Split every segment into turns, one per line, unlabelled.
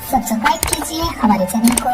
Subscribe कीजिए हमारे channel को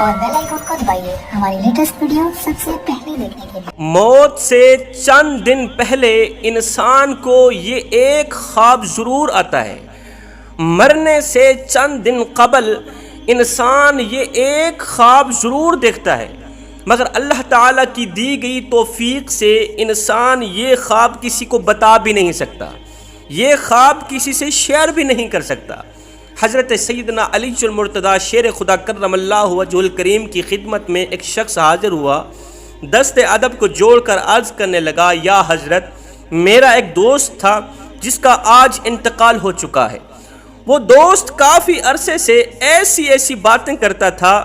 और बेल आइकन को दबाइए हमारी लेटेस्ट वीडियो सबसे पहले देखने के लिए।
मौत से चंद दिन पहले इंसान को ये एक ख्वाब ज़रूर आता है। मरने से चंद दिन कबल इंसान ये एक ख्वाब ज़रूर देखता है, मगर अल्लाह ताला की दी गई तौफीक से इंसान ये ख्वाब किसी को बता भी नहीं सकता, ये ख्वाब किसी से शेयर भी नहीं कर सकता। हज़रत सैयदना अली मुर्तज़ा शेर खुदा कर्रमल्लाहु वजहुल करीम की खिदमत में एक शख्स हाज़िर हुआ, दस्ते अदब को जोड़कर अर्ज़ करने लगा, या हज़रत, मेरा एक दोस्त था जिसका आज इंतकाल हो चुका है। वो दोस्त काफ़ी अरसे से ऐसी ऐसी बातें करता था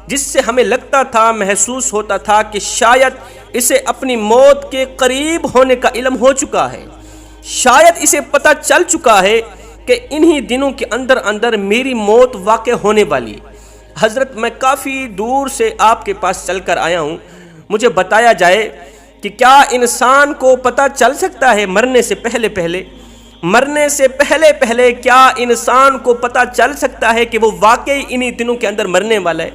जिससे हमें लगता था, महसूस होता था कि शायद इसे अपनी मौत के करीब होने का इल्म हो चुका है, शायद इसे पता चल चुका है कि इन्हीं दिनों के अंदर अंदर मेरी मौत वाक़ होने वाली। हज़रत, मैं काफ़ी दूर से आपके पास चल कर आया हूँ, मुझे बताया जाए कि क्या इंसान को पता चल सकता है मरने से पहले पहले क्या इंसान को पता चल सकता है कि वो वाकई इन्हीं दिनों के अंदर मरने वाला है,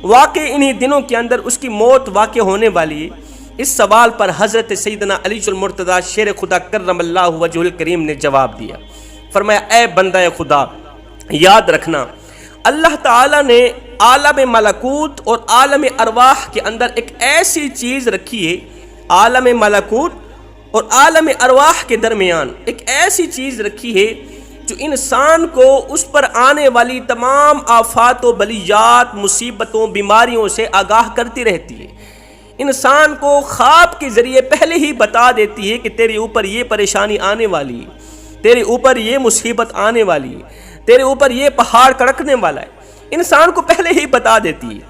वाकई इन्हीं दिनों के अंदर उसकी मौत वाक़ होने वाली है? इस सवाल पर हज़रत सैयदना अली मुर्तज़ा शेर खुदा कर्रमल्लाहु वजहुल करीम ने जवाब दिया। फरमाया, ए बंदा खुदा, याद रखना, अल्लाह ताला ने आलम मलकूत और आलम अरवाह के अंदर एक ऐसी चीज़ रखी है, आलम मलकूत और आलम अरवाह के दरमियान एक ऐसी चीज़ रखी है जो इंसान को उस पर आने वाली तमाम आफात व बलियात, मुसीबतों, बीमारियों से आगाह करती रहती है। इंसान को ख्वाब के ज़रिए पहले ही बता देती है कि तेरे ऊपर ये परेशानी आने वाली है, तेरे ऊपर ये मुसीबत आने वाली है, तेरे ऊपर ये पहाड़ कड़कने वाला है, इंसान को पहले ही बता देती है।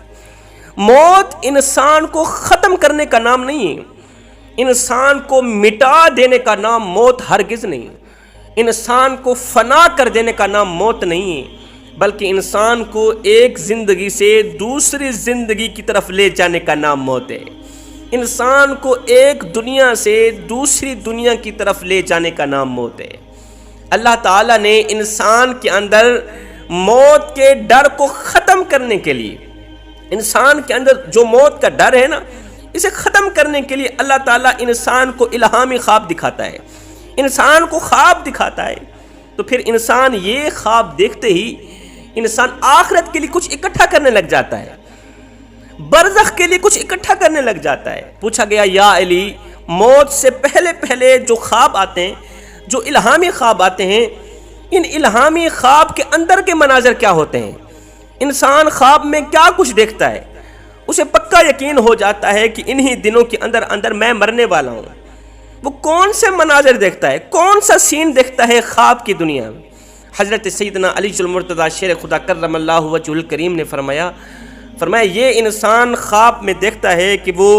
मौत इंसान को ख़त्म करने का नाम नहीं है, इंसान को मिटा देने का नाम मौत हरगिज़ नहीं है, इंसान को फना कर देने का नाम मौत नहीं है, बल्कि इंसान को एक ज़िंदगी से दूसरी ज़िंदगी की तरफ ले जाने का नाम मौत है। इंसान को एक दुनिया से दूसरी दुनिया की तरफ ले जाने का नाम मौत है। अल्लाह ताला ने इंसान के अंदर मौत के डर को ख़त्म करने के लिए, इंसान के अंदर जो मौत का डर है ना, इसे ख़त्म करने के लिए अल्लाह ताला इंसान को इल्हामी ख्वाब दिखाता है, इंसान को ख्वाब दिखाता है। तो फिर इंसान ये ख्वाब देखते ही इंसान आखिरत के लिए कुछ इकट्ठा करने लग जाता है, बरज़ख के लिए कुछ इकट्ठा करने लग जाता है। पूछा गया, या अली, मौत से पहले पहले जो ख्वाब आते हैं, जो इल्हामी ख्वाब आते हैं, इन इल्हामी ख्वाब के अंदर के मनाज़र क्या होते हैं? इंसान ख्वाब में क्या कुछ देखता है? उसे पक्का यकीन हो जाता है कि इन्हीं दिनों के अंदर अंदर मैं मरने वाला हूँ। वो कौन से मनाज़र देखता है, कौन सा सीन देखता है ख्वाब की दुनिया में? हज़रत सैयदना अली मुर्तज़ा शेर खुदा कर्रमल्लाहु वजहुल करीम ने फरमाया, ये इंसान ख्वाब में देखता है कि वो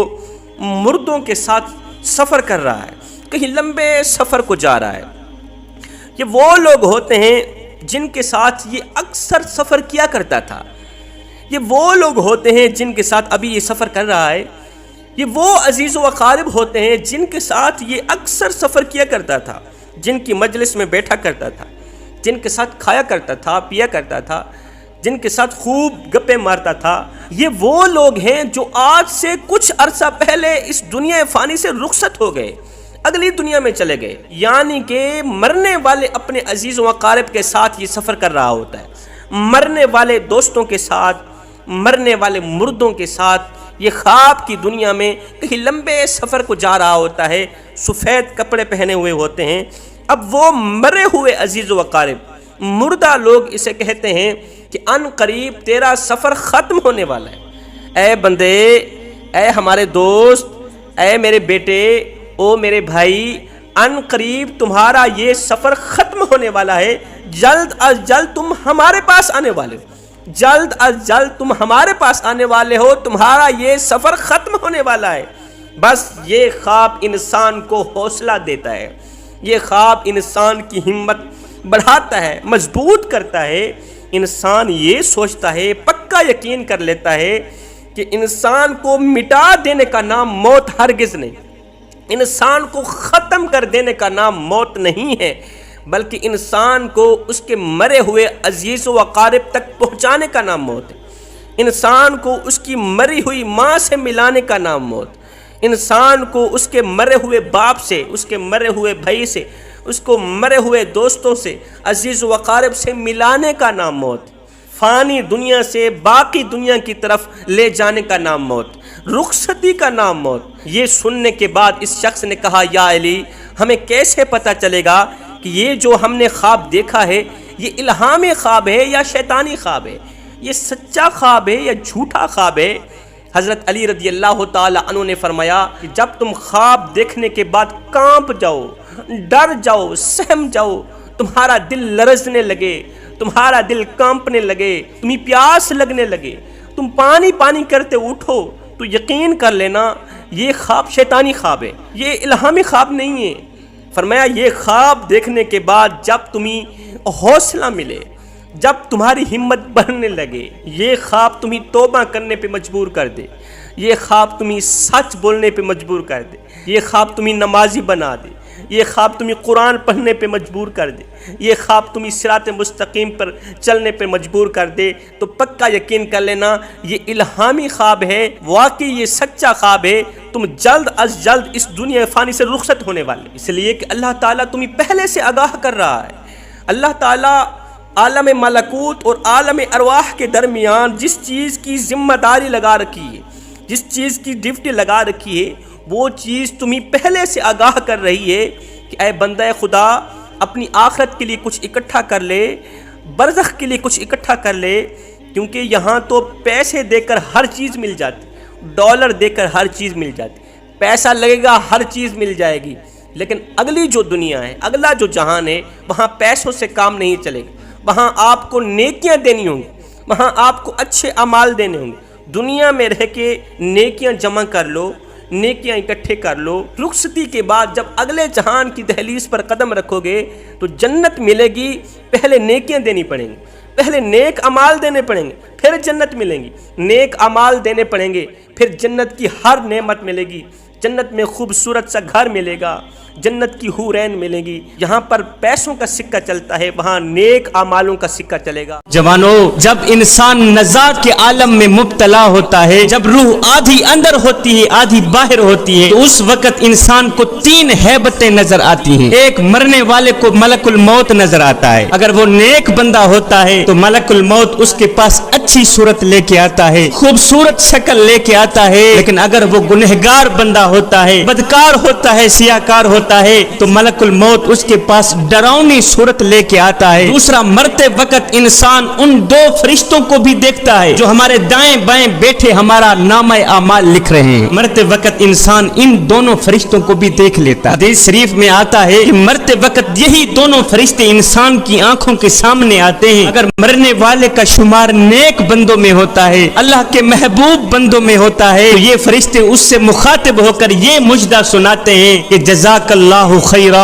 मुर्दों के साथ सफ़र कर रहा है, कहीं लंबे सफ़र को जा रहा है। ये वो लोग होते हैं जिनके साथ ये अक्सर सफ़र किया करता था, ये वो लोग होते हैं जिनके साथ अभी ये सफ़र कर रहा है, ये वो अजीज़ व अक़ारिब होते हैं जिनके साथ ये अक्सर सफ़र किया करता था, जिनकी मजलिस में बैठा करता था, जिनके साथ खाया करता था, पिया करता था, जिनके साथ खूब गप्पे मारता था। ये वो लोग हैं जो आज से कुछ अरसा पहले इस दुनिया फ़ानी से रुखसत हो गए, अगली दुनिया में चले गए। यानी कि मरने वाले अपने अजीज़ व अक़ारिब के साथ ये सफ़र कर रहा होता है, मरने वाले दोस्तों के साथ, मरने वाले मुर्दों के साथ ये ख्वाब की दुनिया में कहीं लंबे सफ़र को जा रहा होता है, सफ़ेद कपड़े पहने हुए होते हैं। अब वो मरे हुए अजीज़ व अक़ारिब, मुर्दा लोग इसे कहते हैं कि अन करीब तेरा सफ़र ख़त्म होने वाला है। ए बंदे, ए हमारे दोस्त, ए मेरे बेटे, ओ मेरे भाई, अन करीब तुम्हारा ये सफ़र ख़त्म होने वाला है, जल्द अज जल्द तुम हमारे पास आने वाले हो, जल्द अज जल्द तुम हमारे पास आने वाले हो, तुम्हारा ये सफ़र ख़त्म होने वाला है। बस ये ख्वाब इंसान को हौसला देता है, ये ख्वाब इंसान की हिम्मत बढ़ाता है, मजबूत करता है। इंसान ये सोचता है, पक्का यकीन कर लेता है कि इंसान को मिटा देने का नाम मौत हरगिज़ नहीं, इंसान को ख़त्म कर देने का नाम मौत नहीं है, بلکہ انسان کو اس کے مرے ہوئے عزیز و اقارب تک پہنچانے کا نام موت ہے، انسان کو اس کی مری ہوئی ماں سے ملانے کا نام موت، انسان کو اس کے مرے ہوئے باپ سے، اس کے مرے ہوئے بھائی سے، اس کو مرے ہوئے دوستوں سے، عزیز و اقارب سے ملانے کا نام موت، فانی دنیا سے باقی دنیا کی طرف لے جانے کا نام موت، رخصتی کا نام موت۔ یہ سننے کے بعد اس شخص نے کہا یا علی ہمیں کیسے پتہ چلے گا کہ یہ جو ہم نے خواب دیکھا ہے یہ الہامی خواب ہے یا شیطانی خواب ہے، یہ سچا خواب ہے یا جھوٹا خواب ہے؟ حضرت علی رضی اللہ تعالی عنہ نے فرمایا کہ جب تم خواب دیکھنے کے بعد کانپ جاؤ، ڈر جاؤ، سہم جاؤ، تمہارا دل لرزنے لگے، تمہارا دل کانپنے لگے، تمہیں پیاس لگنے لگے، تم پانی پانی کرتے اٹھو، تو یقین کر لینا یہ خواب شیطانی خواب ہے، یہ الہامی خواب نہیں ہے۔ فرمایا یہ خواب دیکھنے کے بعد جب تمہیں حوصلہ ملے، جب تمہاری ہمت بڑھنے لگے، یہ خواب تمہیں توبہ کرنے پہ مجبور کر دے، یہ خواب تمہیں سچ بولنے پہ مجبور کر دے، یہ خواب تمہیں نمازی بنا دے، یہ خواب تمہیں قرآن پڑھنے پہ مجبور کر دے، یہ خواب تمہیں صراط مستقیم پر چلنے پہ مجبور کر دے، تو پکا یقین کر لینا یہ الہامی خواب ہے، واقعی یہ سچا خواب ہے، تم جلد از جلد اس دنیا فانی سے رخصت ہونے والے، اس لیے کہ اللہ تعالیٰ تمہیں پہلے سے آگاہ کر رہا ہے۔ اللہ تعالیٰ عالم ملکوت اور عالم ارواح کے درمیان جس چیز کی ذمہ داری لگا رکھی ہے، جس چیز کی ڈیوٹی لگا رکھی ہے، وہ چیز تمہیں پہلے سے آگاہ کر رہی ہے کہ اے بندہ خدا اپنی آخرت کے لیے کچھ اکٹھا کر لے، برزخ کے لیے کچھ اکٹھا کر لے، کیونکہ یہاں تو پیسے دے کر ہر چیز مل جاتی، ڈالر دے کر ہر چیز مل جاتی، پیسہ لگے گا ہر چیز مل جائے گی، لیکن اگلی جو دنیا ہے، اگلا جو جہان ہے، وہاں پیسوں سے کام نہیں چلے گا، وہاں آپ کو نیکیاں دینی ہوں گی، وہاں آپ کو اچھے اعمال دینے ہوں گے۔ دنیا میں رہ کے نیکیاں جمع کر لو، نیکیاں اکٹھے کر لو، رخصتی کے بعد جب اگلے جہان کی دہلیز پر قدم رکھو گے تو جنت ملے گی، پہلے نیکیاں دینی پڑیں گی، پہلے نیک اعمال دینے پڑیں گے، پھر جنت ملیں گی، نیک اعمال دینے پڑیں گے، پھر جنت کی ہر نعمت ملے گی، جنت میں خوبصورت سا گھر ملے گا، جنت کی حورین ملیں گی۔ یہاں پر پیسوں کا سکہ چلتا ہے، وہاں نیک اعمالوں کا سکہ چلے گا۔
جوانوں، جب انسان نزاعت کے عالم میں مبتلا ہوتا ہے، جب روح آدھی اندر ہوتی ہے آدھی باہر ہوتی ہے، تو اس وقت انسان کو تین ہیبتیں نظر آتی ہیں۔ ایک، مرنے والے کو ملک الموت نظر آتا ہے، اگر وہ نیک بندہ ہوتا ہے تو ملک الموت اس کے پاس اچھی صورت لے کے آتا ہے، خوبصورت شکل لے کے آتا ہے، لیکن اگر وہ گنہگار بندہ ہوتا ہے، بدکار ہوتا ہے، سیاکار ہوتا ہے، تو ملک الموت اس کے پاس ڈراؤنی صورت لے کے آتا ہے۔ دوسرا، مرتے وقت انسان ان دو فرشتوں کو بھی دیکھتا ہے جو ہمارے دائیں بائیں بیٹھے ہمارا نامہ اعمال لکھ رہے ہیں۔ مرتے وقت انسان ان دونوں فرشتوں کو بھی دیکھ لیتا ہے۔ حدیث شریف میں آتا ہے کہ مرتے وقت یہی دونوں فرشتے انسان کی آنکھوں کے سامنے آتے ہیں۔ اگر مرنے والے کا شمار نیک بندوں میں ہوتا ہے، اللہ کے محبوب بندوں میں ہوتا ہے، تو یہ فرشتے اس سے مخاطب ہو کر یہ مجدہ سناتے ہیں کہ جزاک اللہ خیرا،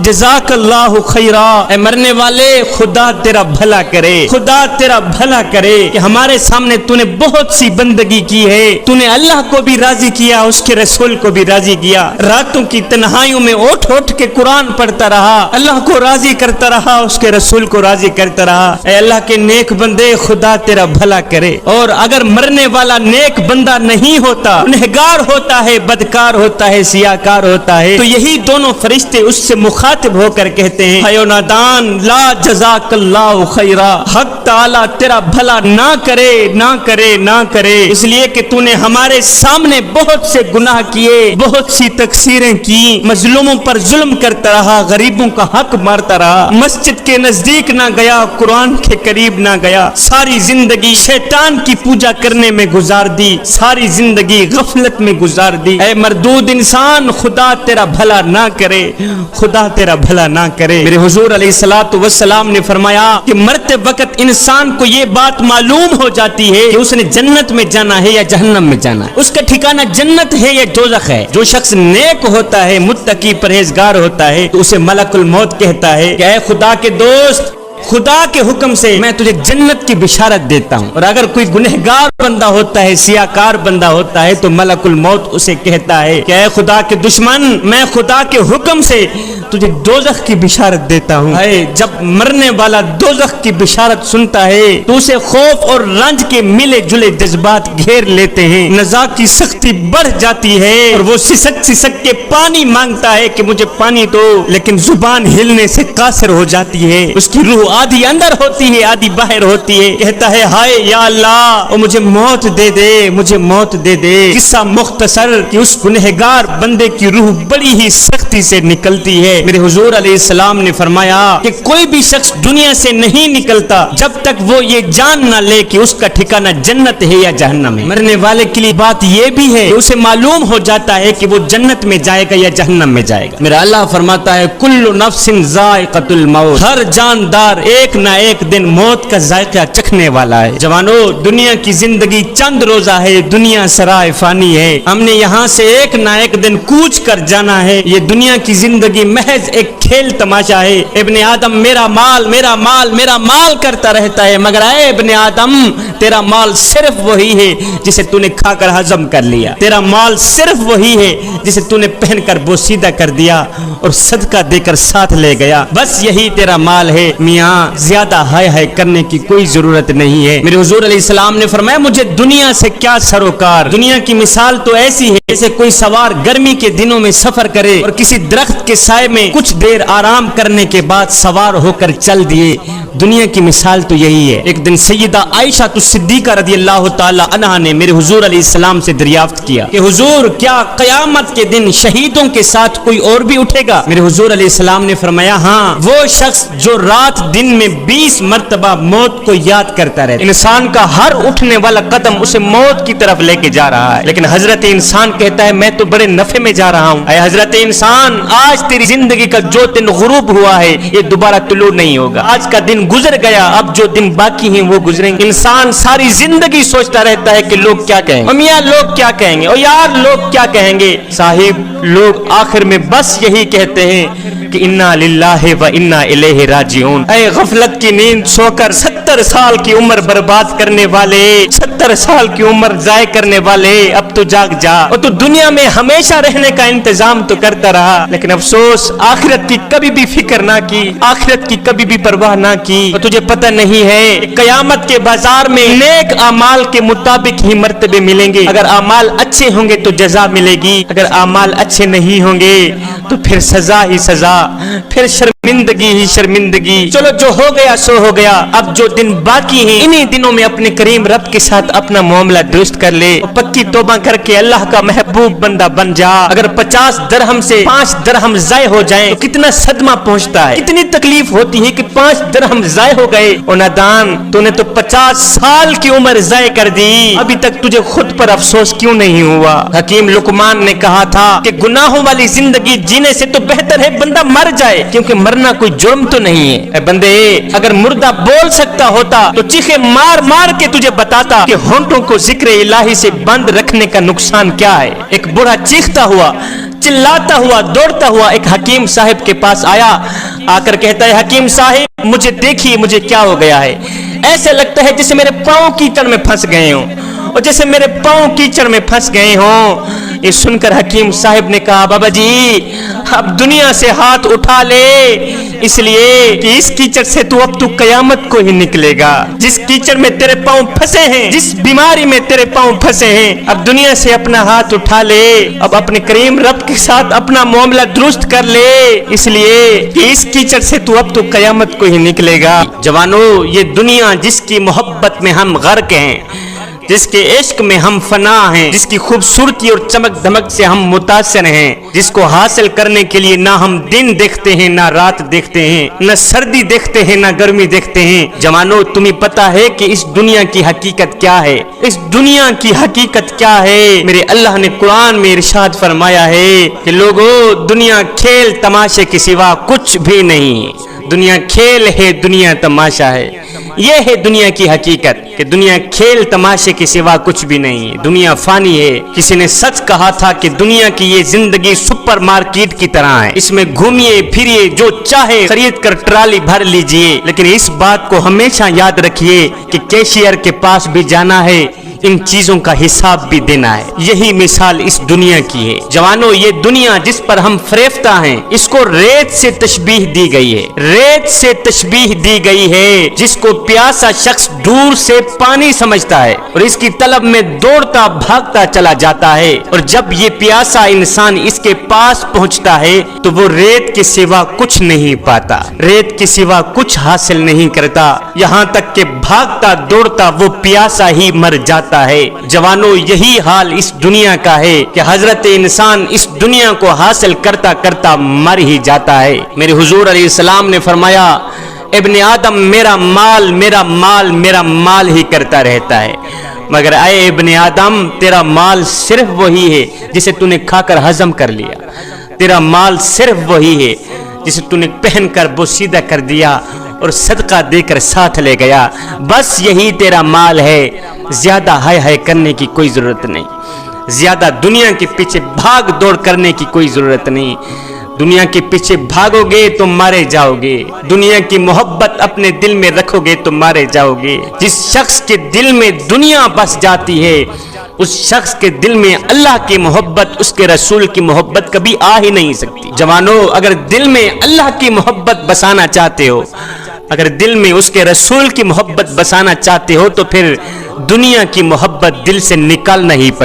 جزاک اللہ خیرا، اے مرنے والے خدا تیرا بھلا کرے، خدا تیرا بھلا کرے کہ ہمارے سامنے تو نے بہت سی بندگی کی ہے، تو نے اللہ کو بھی راضی کیا، اس کے رسول کو بھی راضی کیا، راتوں کی تنہائیوں میں اٹھ اٹھ کے قرآن پڑھتا رہا، اللہ کو راضی کرتا رہا، اس کے رسول کو راضی کرتا رہا۔ اے اللہ کے نیک بندے خدا تیرا بھلا کرے۔ اور اگر مرنے والا نیک بندہ نہیں ہوتا، گنہگار ہوتا ہے، بدکار ہوتا ہے، سیاکار ہوتا ہے، تو یہی دونوں فرشتے اس سے مخاطب ہو کر کہتے ہیں اے نادان، لا جزاک اللہ خیرا، حق تعالی تیرا بھلا نہ کرے، نہ کرے، نہ کرے، اس لیے کہ تو نے ہمارے سامنے بہت سے گناہ کیے، بہت سی تقصیریں کی، مظلوموں پر ظلم کرتا رہا، غریبوں کا حق مارتا رہا، مسجد کے نزدیک نہ گیا، قرآن کے قریب نہ گیا، ساری زندگی شیطان کی پوجا کرنے میں گزار دی، ساری زندگی غفلت میں گزار دی۔ اے مردود انسان، خدا تیرا بھلا نہ کرے، خدا تیرا بھلا نہ کرے۔ میرے حضور علیہ الصلوۃ والسلام نے فرمایا کہ مرتے وقت انسان کو یہ بات معلوم ہو جاتی ہے کہ اس نے جنت میں جانا ہے یا جہنم میں جانا ہے، اس کا ٹھکانہ جنت ہے یا دوزخ ہے۔ جو شخص نیک ہوتا ہے، متقی پرہیزگار ہوتا ہے، تو اسے ملک الموت کہتا ہے کہ اے خدا کے دوست، खुदा के हुक्म से मैं तुझे जन्नत की बिशारत देता हूँ। और अगर कोई गुनहगार बंदा होता है, सियाकार बंदा होता है, तो मलकुल मौत उसे कहता है कि ऐ खुदा के दुश्मन, मैं खुदा के हुक्म से तुझे दोज़ख की बिशारत देता हूँ। जब मरने वाला दोज़ख की बिशारत सुनता है तो उसे खौफ और रंज के मिले जुले जज्बात घेर लेते हैं, नज़ा की सख्ती बढ़ जाती है और वो सिसक सिसक के पानी मांगता है कि मुझे पानी दो, लेकिन जुबान हिलने से कासिर हो जाती है। उसकी रूह आधी अंदर होती है, आधी बाहर होती है। कहता है हाय या अल्लाह, और मुझे मौत दे दे, मुझे मौत दे दे। किस्सा मुख्तसर कि उस गुनहगार बंदे की रूह बड़ी ही सख्ती से निकलती है। मेरे हुजूर अलैहिस्सलाम ने फरमाया कि कोई भी शख्स दुनिया से नहीं निकलता जब तक वो ये जान ना ले कि उसका ठिकाना जन्नत है या जहन्नम है। मरने वाले के लिए बात ये भी है कि उसे मालूम हो जाता है कि वो जन्नत में जाएगा या जहन्नम में जाएगा। मेरा अल्लाह फरमाता है कुल्लु नफ्सिन ज़ाइक़तुल मौत, हर जानदार एक ना एक दिन मौत का जायका चखने वाला है। जवानों, दुनिया की जिंदगी चंद रोजा है, दुनिया सराय फानी है। हमने यहाँ से एक ना एक दिन कूच कर जाना है। ये दुनिया की जिंदगी महज एक खेल तमाशा है। इब्ने आदम मेरा माल मेरा माल मेरा माल करता रहता है, मगर ऐ इब्ने आदम, तेरा माल सिर्फ वही है जिसे तूने खाकर हजम कर लिया। तेरा माल सिर्फ वही है जिसे तूने पहनकर बोसीदा कर दिया और सदका देकर साथ ले गया। बस यही तेरा माल है मियाँ, ज्यादा हाय हाय करने की कोई जरूरत नहीं है। मेरे हुजूर अलैहिस्सलाम ने फरमाया मुझे दुनिया से क्या सरोकार। दुनिया की मिसाल तो ऐसी है जैसे कोई सवार गर्मी के दिनों में सफर करे और किसी दरख्त के साए में कुछ देर आराम करने के बाद सवार होकर चल दिए। दुनिया की मिसाल तो यही है। एक दिन सैयदा आयशा सिद्दीका रज़ियल्लाहु ताला अन्हा ने मेरे हुजूर अलैहिस्सलाम से दरियाफ्त किया कि हुजूर, क्या क़यामत के दिन शहीदों के साथ कोई और भी उठेगा? मेरे हुजूर अलैहिस्सलाम ने फरमाया हाँ, वो शख्स जो रात दिन में 20 मर्तबा मौत को याद करता रहता है। इंसान का हर उठने वाला कदम उसे मौत की तरफ लेके जा रहा है, लेकिन हजरत इंसान कहता है मैं तो बड़े नफे में जा रहा हूँ। ऐ हजरत इंसान, आज तेरी जिंदगी का जो दिन गुरूब हुआ है ये दोबारा तुलू नहीं होगा। आज का दिन गुजर गया, अब जो दिन बाकी हैं वो गुजरेंगे। इंसान सारी जिंदगी सोचता रहता है कि लोग क्या कहेंगे, मियां लोग क्या कहेंगे, और यार लोग क्या कहेंगे। साहिब, लोग आखिर में बस यही कहते हैं कि इन्ना लिल्लाहि व इन्ना इलैहि राजिऊन। ऐ गफलत की नींद सोकर 70 साल की उम्र बर्बाद करने वाले, 70 साल की उम्र जाय करने वाले, अब तो जाग जा। और तू दुनिया में हमेशा रहने का इंतजाम तो करता रहा, लेकिन अफसोस आखिरत की कभी भी फिक्र ना की, आखिरत की कभी भी परवाह ना की। और तुझे पता नहीं है कयामत के बाजार में नेक अमाल के मुताबिक ही मर्तबे मिलेंगे। अगर अमाल अच्छे होंगे तो जजा मिलेगी, अगर अमाल अच्छे नहीं होंगे तो फिर सजा ही सजा, फिर शर्मिंदगी ही शर्मिंदगी। चलो जो हो गया सो हो गया, अब जो दिन बाकी है इन्हीं दिनों में अपने करीम रब के साथ अपना मामला दुरुस्त कर ले, पक्की तौबा करके अल्लाह का महबूब बंदा बन जा। अगर 50 दरहम से 5 दरहम जाय हो जाए तो कितना सदमा पहुंचता है, कितनी तकलीफ होती है कि 5 दरहम जाय हो गए। और नादान, तूने तो 50 साल की उम्र जाय कर दी, अभी तक तुझे खुद पर अफसोस क्यों नहीं हुआ? हकीम लुकमान ने कहा था कि गुनाहों वाली जिंदगी जीने से तो बेहतर है बंदा मर जाए, क्योंकि मरना कोई जुर्म तो नहीं है। ऐ बंदे, अगर मुर्दा बोल सकता होता तो चीखे मार मार के तुझे बताता कि होंठों को जिक्र इलाही से बंद रखने का नुकसान क्या है। एक बूढ़ा चीखता हुआ, चिल्लाता हुआ, दौड़ता हुआ एक हकीम साहब के पास आया। आकर कहता है हकीम साहब, मुझे देखिए मुझे क्या हो गया है। ऐसे लगता है जैसे मेरे पांव कीचड़ में फंस गए हों, और जैसे मेरे पांव कीचड़ में फंस गए हों। ये सुनकर हकीम साहब ने कहा बाबा जी, अब दुनिया से हाथ उठा ले, इसलिए कि इस कीचड़ से तू अब तू कयामत को ही निकलेगा। जिस कीचड़ में तेरे पांव फंसे हैं, जिस बीमारी में तेरे पांव फंसे हैं, अब दुनिया से अपना हाथ उठा ले, अब अपने करीम रब के साथ अपना मामला दुरुस्त कर ले, इसलिए कि इस कीचड़ से तू अब तू कयामत को ही निकलेगा। जवानों, ये दुनिया जिसकी मोहब्बत में हम गर्क हैं, जिसके इश्क में हम फना हैं, जिसकी खूबसूरती और चमक धमक से हम मुतासिर हैं, जिसको हासिल करने के लिए ना हम दिन देखते हैं ना रात देखते हैं, न सर्दी देखते हैं ना गर्मी देखते हैं। जवानों, तुम्हें पता है कि इस दुनिया की हकीकत क्या है? इस दुनिया की हकीकत क्या है? मेरे अल्लाह ने कुरान में इरशाद फरमाया है कि लोगों, दुनिया खेल तमाशे के सिवा कुछ भी नहीं। दुनिया खेल है, दुनिया तमाशा है। ये है दुनिया की हकीकत कि दुनिया खेल तमाशे के सिवा कुछ भी नहीं है। दुनिया फानी है। किसी ने सच कहा था कि दुनिया की ये जिंदगी सुपर मार्केट की तरह है, इसमें घूमिए फिरिए, जो चाहे खरीद कर ट्राली भर लीजिए, लेकिन इस बात को हमेशा याद रखिए कि कैशियर के पास भी जाना है, इन चीजों का हिसाब भी देना है। यही मिसाल इस दुनिया की है। जवानों, ये दुनिया जिस पर हम फरेफ्ता हैं, इसको रेत से तशबीह दी गई है। रेत से तशबीह दी गई है, जिसको प्यासा शख्स दूर से पानी समझता है और इसकी तलब में दौड़ता भागता चला जाता है, और जब ये प्यासा इंसान इसके पास पहुंचता है तो वो रेत के सिवा कुछ नहीं पाता, रेत के सिवा कुछ हासिल नहीं करता, यहाँ तक कि भागता दौड़ता वो प्यासा ही मर जाता है। जवानों, यही हाल इस दुनिया का है कि हजरत इंसान इस दुनिया को हासिल करता करता मर ही जाता है। मेरे हुजूर अलैहिस्सलाम ने फरमाया, इब्ने आदम मेरा माल मेरा माल मेरा माल ही करता रहता है, मगर आए इब्ने आदम, तेरा माल सिर्फ वही है जिसे तूने खाकर हजम कर लिया। तेरा माल सिर्फ वही है जिसे तूने पहनकर बोसीदा कर दिया और सदका देकर साथ ले गया। बस यही तेरा माल है। ज्यादा हाय हाय करने की कोई जरूरत नहीं, ज्यादा दुनिया के पीछे भाग दौड़ करने की कोई जरूरत नहीं। दुनिया के पीछे भागोगे तो मारे जाओगे, दुनिया की मोहब्बत अपने दिल में रखोगे तो मारे जाओगे। जिस शख्स के दिल में दुनिया बस जाती है, उस शख्स के दिल में अल्लाह की मोहब्बत, उसके रसूल की मोहब्बत कभी आ ही नहीं सकती। जवानों, अगर दिल में अल्लाह की मोहब्बत बसाना चाहते हो, अगर दिल में उसके रसूल की मोहब्बत बसाना चाहते हो, तो फिर दुनिया की मोहब्बत दिल से निकालना ही पड़ेगी।